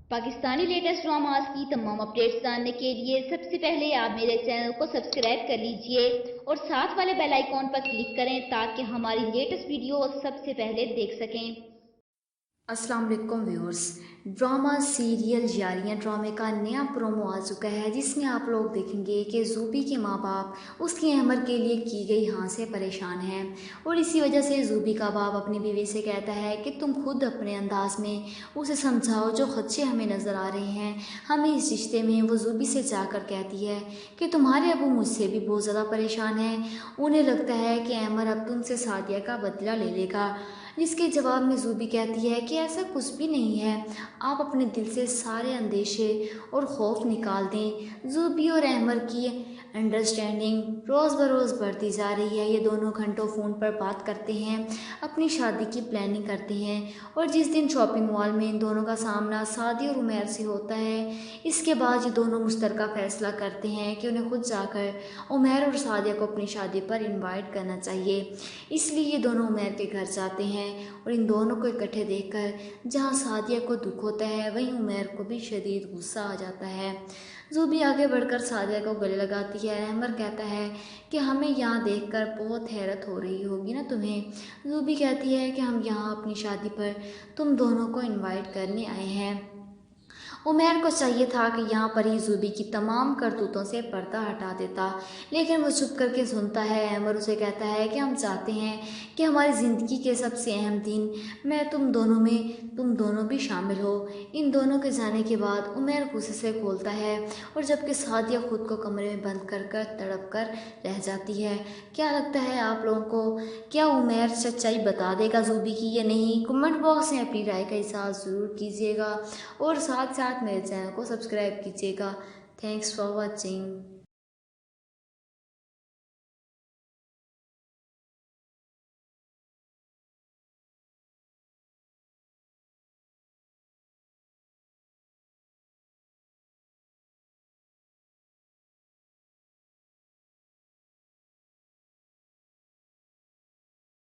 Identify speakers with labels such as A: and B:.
A: Pakistani latest dramas की तमाम updates जानने के लिए सबसे पहले आप मेरे चैनल को सब्सक्राइब कर लीजिए और साथ वाले बेल आइकॉन पर क्लिक करें ताकि हमारी लेटेस्ट वीडियो सबसे पहले देख सकें।
B: अस्सलाम वालेकुम व्यूअर्स। ड्रामा सीरियल यारियां ड्रामे का नया प्रोमो आ चुका है जिसमें आप लोग देखेंगे कि ज़ूबी के माँ बाप उसकी अहमर के लिए की गई हाँ से परेशान हैं और इसी वजह से ज़ूबी का बाप अपनी बीवी से कहता है कि तुम खुद अपने अंदाज में उसे समझाओ जो खदशे हमें नज़र आ रहे हैं हमें इस रिश्ते में। वो ज़ूबी से जाकर कहती है कि तुम्हारे अबू मुझसे भी बहुत ज़्यादा परेशान हैं, उन्हें लगता है कि अहमर अब तुमसे सादिया का बदला ले लेगा। जिसके जवाब में ज़ूबी कहती है कि ऐसा कुछ भी नहीं है, आप अपने दिल से सारे अंदेशे और खौफ निकाल दें। ज़ूबी और अहमर की अंडरस्टैंडिंग रोज़ बरोज़ बढ़ती जा रही है। ये दोनों घंटों फ़ोन पर बात करते हैं, अपनी शादी की प्लानिंग करते हैं और जिस दिन शॉपिंग मॉल में इन दोनों का सामना सादी और उमैर से होता है, इसके बाद ये दोनों मुश्तरका फ़ैसला करते हैं कि उन्हें खुद जाकर उमैर और सादिया को अपनी शादी पर इनवाइट करना चाहिए। इसलिए ये दोनों उमैर के घर जाते हैं और इन दोनों को इकट्ठे देखकर जहां सादिया को दुख होता है वहीं उमैर को भी शदीद गुस्सा आ जाता है। ज़ूबी आगे बढ़कर सादिया को गले लगाती है। अहमर कहता है कि हमें यहाँ देखकर बहुत हैरत हो रही होगी ना तुम्हें। ज़ूबी कहती है कि हम यहाँ अपनी शादी पर तुम दोनों को इनवाइट करने आए हैं। उमैर को चाहिए था कि यहाँ पर ही ज़ूबी की तमाम करतूतों से पर्दा हटा देता, लेकिन वो चुप करके सुनता है। अहमर उसे कहता है कि हम चाहते हैं कि हमारी ज़िंदगी के सबसे अहम दिन में तुम दोनों भी शामिल हो। इन दोनों के जाने के बाद उमैर गुस्से से खोलता है और जबकि सादिया खुद को कमरे में बंद कर तड़प कर रह जाती है। क्या लगता है आप लोगों को, क्या उमैर सच्चाई बता देगा ज़ूबी की या नहीं? कमेंट बॉक्स में अपनी राय का इज़हार ज़रूर कीजिएगा और साथ साथ मेरे चैनल को सब्सक्राइब कीजिएगा। Thanks for watching.